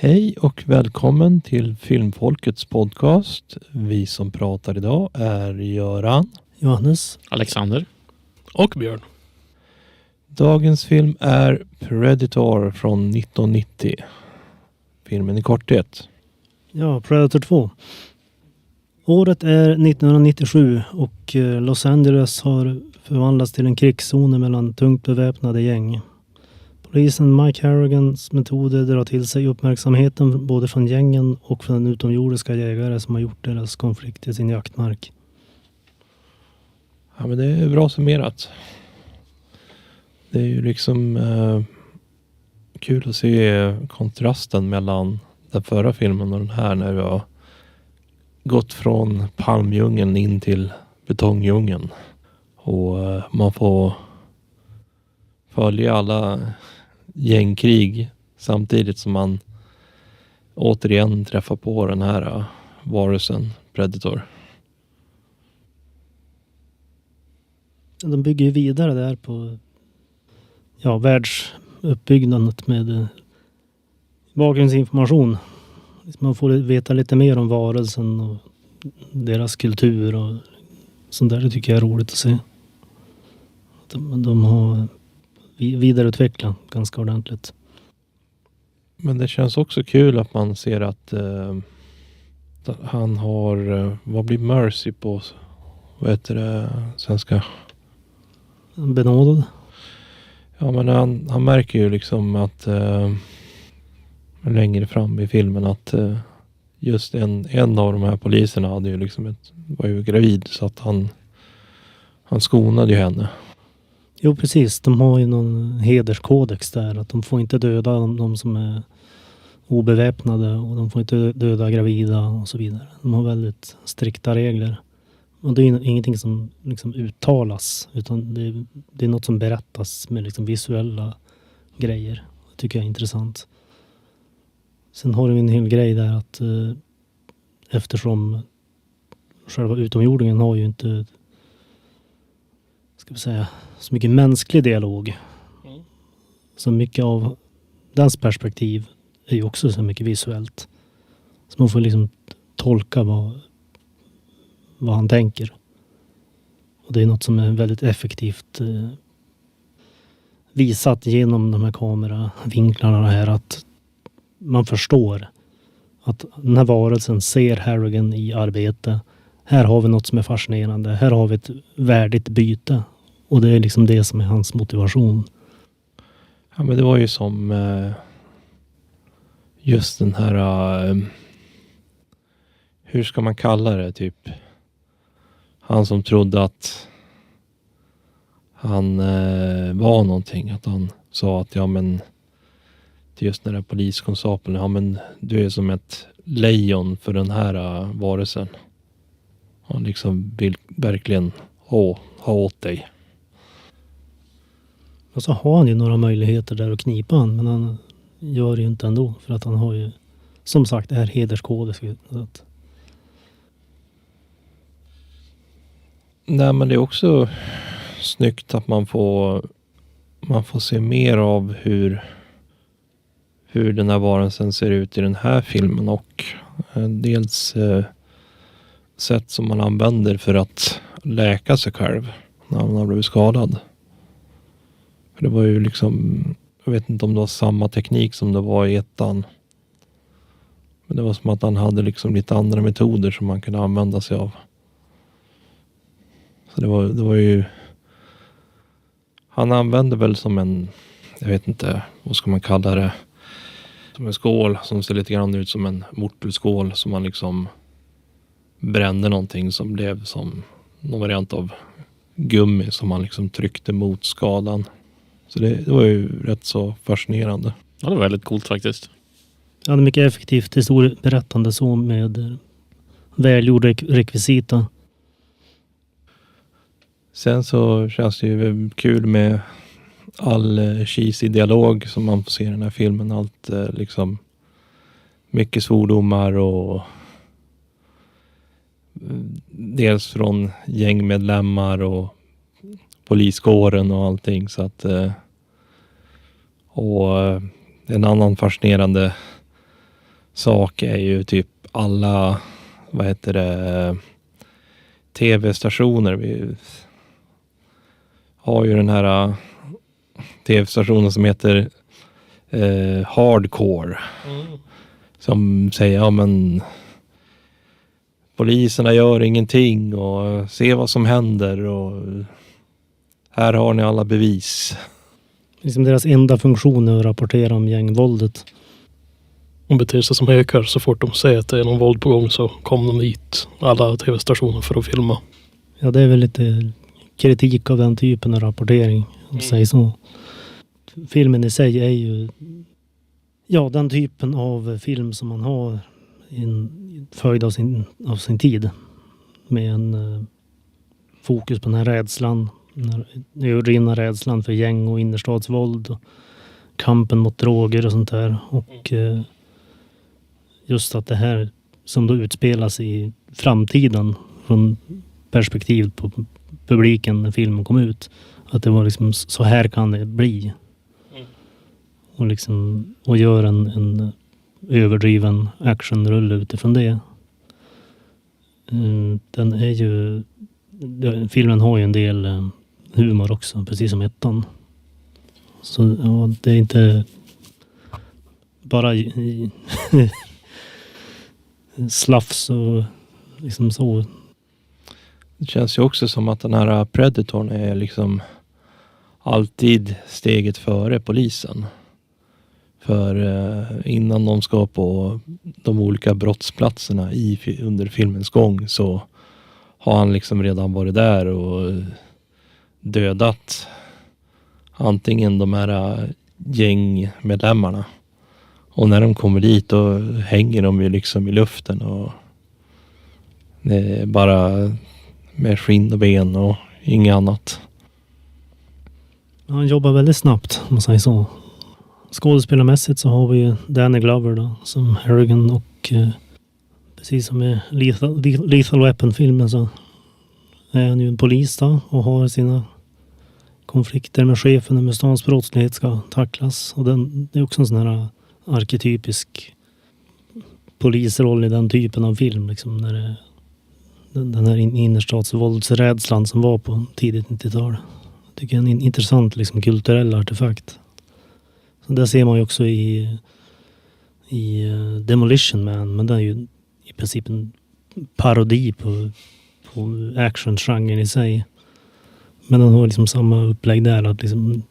Hej och välkommen till Filmfolkets podcast. Vi som pratar idag är Göran, Johannes, Alexander och Björn. Dagens film är Predator från 1990. Filmen i korthet. Ja, Predator 2. Året är 1997 och Los Angeles har förvandlats till en krigszon mellan tungt beväpnade gäng. Polisen Mike Harrigans metoder drar till sig uppmärksamheten både från gängen och från utomjordiska jägare som har gjort deras konflikt till sin jaktmark. Ja, men det är bra summerat. Det är ju liksom kul att se kontrasten mellan den förra filmen och den här när vi har gått från palmdjungeln in till betongdjungeln. Och man får följa alla gängkrig samtidigt som man återigen träffar på den här varelsen Predator. De bygger ju vidare där på världsuppbyggandet med bakgrundsinformation. Man får veta lite mer om varelsen och deras kultur och sånt där. Det tycker jag är roligt att se. De har vidareutvecklat ganska ordentligt. Men det känns också kul att man ser att han har, vad blir Mercy på, vad heter det svenska? Benådad. Ja, men han märker ju liksom att längre fram i filmen att just en av de här poliserna hade ju liksom var ju gravid, så att han skonade ju henne. Jo, precis. De har ju någon hederskodex där. Att de får inte döda de som är obeväpnade och de får inte döda gravida och så vidare. De har väldigt strikta regler. Och det är ingenting som liksom uttalas, utan det är något som berättas med liksom visuella grejer. Det tycker jag är intressant. Sen har vi en hel grej där att eftersom själva utomjordingen har ju inte, ska vi säga, så mycket mänsklig dialog. Så mycket av dens perspektiv är ju också så mycket visuellt. Så man får liksom tolka vad han tänker. Och det är något som är väldigt effektivt visat genom de här kameravinklarna här, att man förstår att den här varelsen ser Harrigan i arbete. Här har vi något som är fascinerande. Här har vi ett värdigt byte. Och det är liksom det som är hans motivation. Ja, men det var ju som just den här hur ska man kalla det, typ han som trodde att han var någonting, att han sa att ja, men till just den där poliskonstapeln, ja men du är som ett lejon för den här varelsen. Han liksom vill verkligen ha åt dig. Och så har han ju några möjligheter där att knipa han, men han gör det ju inte ändå. För att han har ju, som sagt, det här hederskodet. Nej, men det är också snyggt att man får se mer av hur den här varelsen ser ut i den här filmen, och dels sätt som man använder för att läka sig själv när man har blivit skadad. För det var ju liksom, jag vet inte om det var samma teknik som det var i ettan. Men det var som att han hade liksom lite andra metoder som man kunde använda sig av. Så det var ju, han använde väl som en, jag vet inte, vad ska man kalla det, som en skål som ser lite grann ut som en mortelskål, som man liksom brände någonting som blev som någon variant av gummi som man liksom tryckte mot skadan. Så det var ju rätt så fascinerande. Ja, det var väldigt coolt faktiskt. Ja, det är mycket effektivt historieberättande så med välgjord rekvisita. Sen så känns det ju kul med all cheesy dialog som man får se i den här filmen. Allt liksom mycket svordomar och dels från gängmedlemmar och poliskåren och allting. Så att och en annan fascinerande sak är ju typ alla, tv-stationer. Vi har ju den här tv-stationen som heter Hardcore. Som säger, ja men poliserna gör ingenting och se vad som händer och här har ni alla bevis. Liksom deras enda funktion är att rapportera om gängvåldet. De beter sig som hökar. Så fort de säger att det är någon våld på gång så kommer de hit, alla tv-stationer, för att filma. Ja, det är väl lite kritik av den typen av rapportering, om säger så. Filmen i sig är ju den typen av film som man har följd av sin tid. Med en fokus på den här rädslan. Den urrinna rädslan för gäng och innerstadsvåld. Och kampen mot droger och sånt där. Och just att det här som då utspelas i framtiden från perspektivet på publiken när filmen kom ut. Att det var liksom, så här kan det bli. Och liksom, och gör en överdriven actionrulle utifrån det. Den är ju, filmen har ju en del humor också, precis som ettan. Så ja, det är inte bara slafs och liksom så. Det känns ju också som att den här Predatorn är liksom alltid steget före polisen. För innan de ska på de olika brottsplatserna under filmens gång så har han liksom redan varit där och dödat antingen de här gängmedlemmarna. Och när de kommer dit då hänger de ju liksom i luften och det är bara med skinn och ben och inget annat. Han jobbar väldigt snabbt, om man säger så. Skådespelarmässigt så har vi ju Danny Glover då, som Harrigan och precis som i Lethal Weapon-filmen så är han ju en polis då och har sina konflikter med chefen när stans brottslighet ska tacklas. Och det är också en sån här arketypisk polisroll i den typen av film. Liksom, när det, den här innerstadsvåldsrädslan som var på tidigt 90-tal. Jag tycker det är en intressant liksom, kulturell artefakt. Så där ser man ju också i Demolition Man, men det är ju i princip en parodi på action-genren i sig. Men den har liksom samma upplägg där, att liksom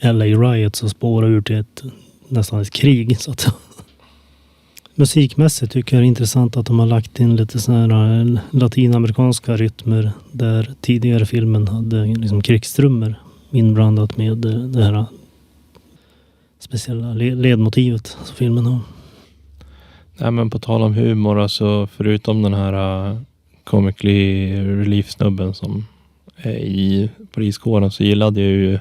LA Riot så spårar ur till nästan ett krig. Så att musikmässigt tycker jag det är intressant att de har lagt in lite sådana här latinamerikanska rytmer där tidigare filmen hade liksom krigstrummor inblandat med det här speciella ledmotivet som filmen har. Nej, men på tal om humor, alltså förutom den här comically relief-snubben som är i poliskåren så gillade jag ju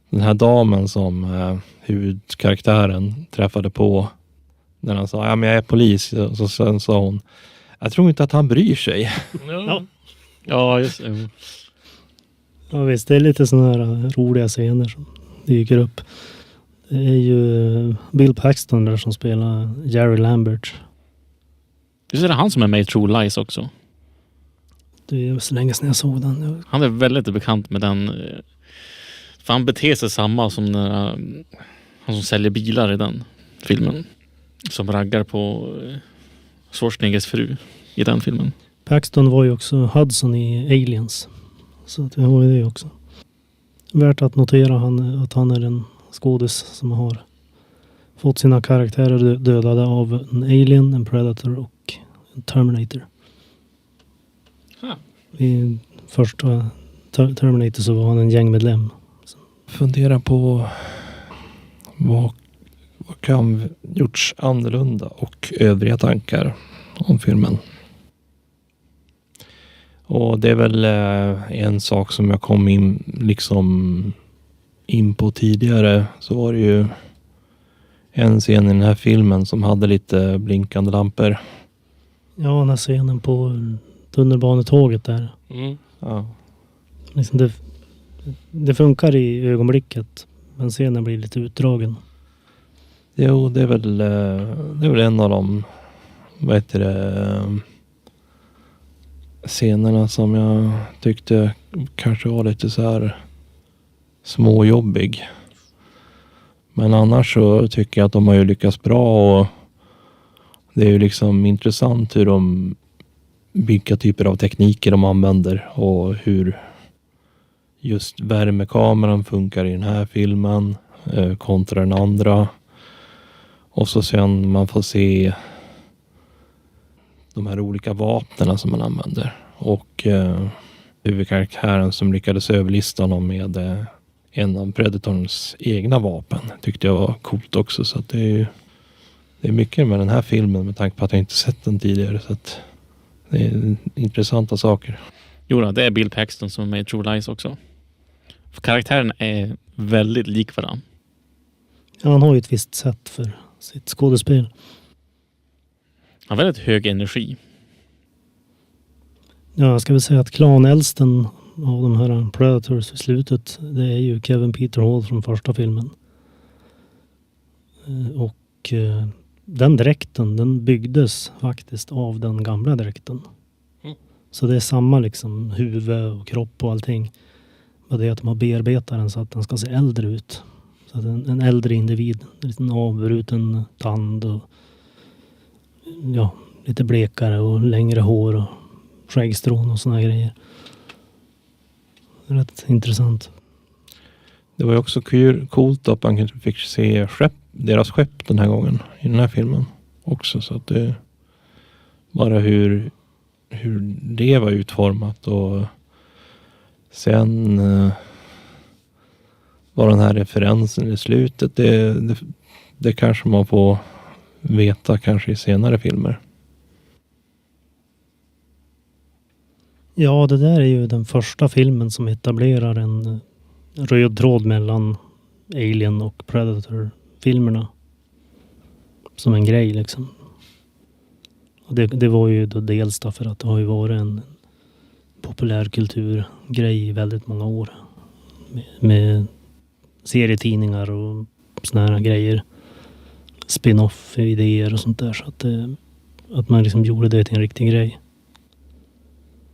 den här damen som huvudkaraktären träffade på när han sa, ja men jag är polis. Och så sen sa hon, jag tror inte att han bryr sig. Ja, just det. Ja visst, det är lite sådana här roliga scener som dyker upp. Det är ju Bill Paxton där som spelar Jerry Lambert. Visst är det han som är med i True Lies också? Det är så länge sedan jag såg den. Han är väldigt bekant med den. För han beter sig samma som när han som säljer bilar i den filmen. Som raggar på Schwarzeneggers fru i den filmen. Paxton var ju också Hudson i Aliens. Så att vi har ju det också. Värt att notera att han är en skådis som har fått sina karaktärer dödade av en alien, en predator och en Terminator. I första Terminator så var han en gängmedlem. Fundera på vad kan gjorts annorlunda och övriga tankar om filmen. Och det är väl en sak som jag kom in på tidigare, så var det ju en scen i den här filmen som hade lite blinkande lampor. Ja, den här scenen på tunnelbanetåget där. Mm. Ja. Liksom det funkar i ögonblicket, men scenen blir lite utdragen. Jo, det är väl en av de, vad heter det, scenerna som jag tyckte kanske var lite så här småjobbig. Men annars så tycker jag att de har ju lyckats bra, och det är ju liksom intressant hur vilka typer av tekniker de använder och hur just värmekameran funkar i den här filmen kontra den andra. Och så sen man får se de här olika vapnen som man använder. Och huvudkaraktären som lyckades överlista honom med en av Predatorns egna vapen tyckte jag var coolt också. Så att det är mycket med den här filmen med tanke på att jag inte sett den tidigare. Så att det är intressanta saker. Jo, det är Bill Paxton som är med i True Lies också. För karaktären är väldigt lik varandra. Ja, han har ju ett visst sätt för sitt skådespel. Han har väldigt hög energi. Ja, jag ska väl säga att klanälsten av de här Predators i slutet, det är ju Kevin Peter Hall från första filmen. Och den dräkten, den byggdes faktiskt av den gamla dräkten. Mm. Så det är samma liksom huvud och kropp och allting. Men det är att de har bearbetat den så att den ska se äldre ut. Så att en äldre individ, en liten avbruten tand och ja, lite blekare och längre hår och skäggstrån och såna grejer. Rätt intressant. Det var ju också coolt att man fick se deras skepp den här gången i den här filmen också. Så att det bara hur det var utformat, och sen var den här referensen i slutet, det kanske man får veta kanske i senare filmer. Ja, det där är ju den första filmen som etablerar en röd tråd mellan Alien och Predator-filmerna. Som en grej liksom. Och det var ju då dels därför att det har ju varit en populärkulturgrej i väldigt många år. Med serietidningar och såna här grejer. Spin-off-idéer och sånt där. Så att man liksom gjorde det till en riktig grej.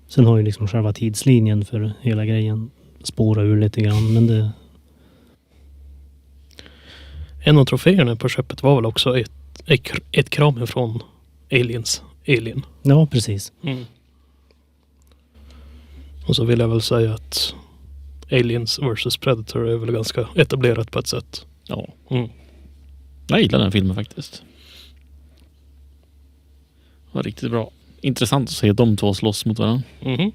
Sen har ju liksom själva tidslinjen för hela grejen spårat ur lite grann, men det... En av troféerna på skeppet var väl också ett kram från Alien. Ja, precis. Mm. Och så vill jag väl säga att Aliens vs Predator är väl ganska etablerat på ett sätt. Ja. Mm. Jag gillar den filmen faktiskt. Det var riktigt bra. Intressant att se de två slåss mot varandra. Mm.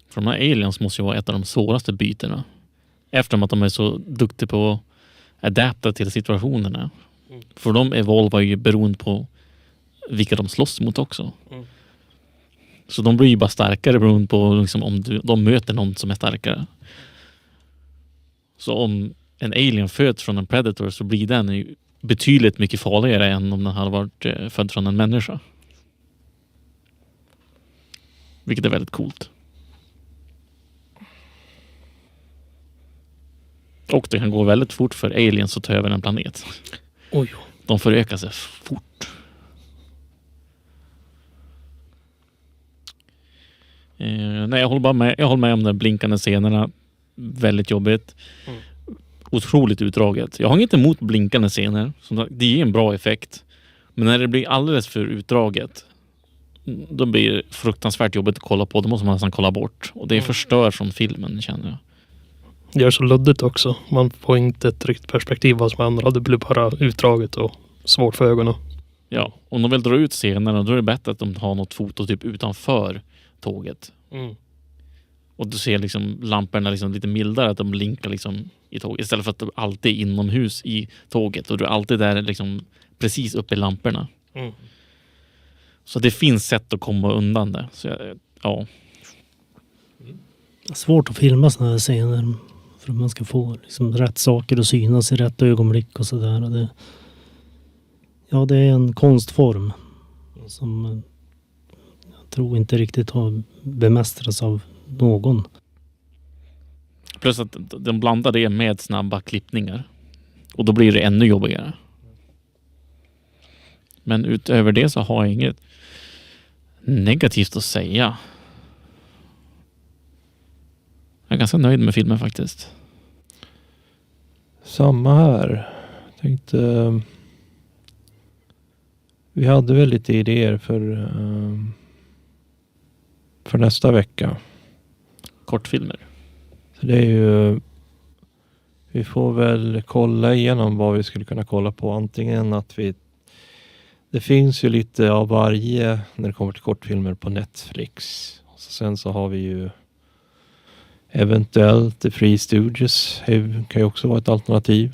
För de här aliens måste ju vara ett av de svåraste bytena. Eftersom att de är så duktiga på att adapta till situationerna. Mm. För de evolvar ju beroende på vilka de slåss mot också. Mm. Så de blir ju bara starkare beroende på liksom, om de möter någon som är starkare. Så om en alien föds från en predator så blir den ju betydligt mycket farligare än om den hade varit född från en människa. Vilket är väldigt coolt. Och det kan gå väldigt fort för aliens att ta över en planet. Oj. De förökar sig fort. Nej, jag håller med om de blinkande scenerna. Väldigt jobbigt. Mm. Otroligt utdraget. Jag har inget emot blinkande scener. Som sagt, det ger en bra effekt. Men när det blir alldeles för utdraget, då blir det fruktansvärt jobbigt att kolla på. Då måste man nästan kolla bort. Och det förstör från filmen, känner jag. Det är så luddigt också. Man får inte ett riktigt perspektiv vad som händer. Det blir bara utdraget och svårt för ögonen. Ja, om de vill dra ut scenerna, då är det bättre att de har något foto typ utanför tåget. Mm. Och du ser liksom lamporna liksom lite mildare, att de blinkar liksom i tåget. Istället för att de alltid är inomhus i tåget. Och du är alltid där liksom precis uppe i lamporna. Mm. Så det finns sätt att komma undan det. Så ja. Svårt att filma såna här scener för att man ska få liksom rätt saker att synas i rätt ögonblick och sådär. Det är en konstform som jag tror inte riktigt har bemästrats av någon. Plus att de blandar det med snabba klippningar. Och då blir det ännu jobbigare. Men utöver det så har jag inget negativt att säga. Jag är ganska nöjd med filmen faktiskt. Samma här. Tänkte... Vi hade väl lite idéer för nästa vecka. Kortfilmer. Så det är ju... Vi får väl kolla igenom vad vi skulle kunna kolla på. Antingen att vi... Det finns ju lite av varje när det kommer till kortfilmer på Netflix. Och sen så har vi ju eventuellt The Free Stooges. Det kan ju också vara ett alternativ.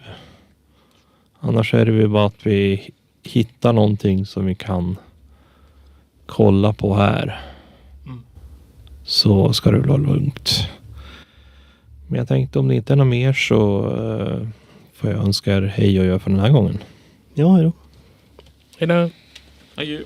Annars är det väl bara att vi hittar någonting som vi kan kolla på här. Så ska det vara lugnt. Men jag tänkte om det inte är något mer så får jag önska er hej och gör för den här gången. Ja, hej då. Hej då. Adjö.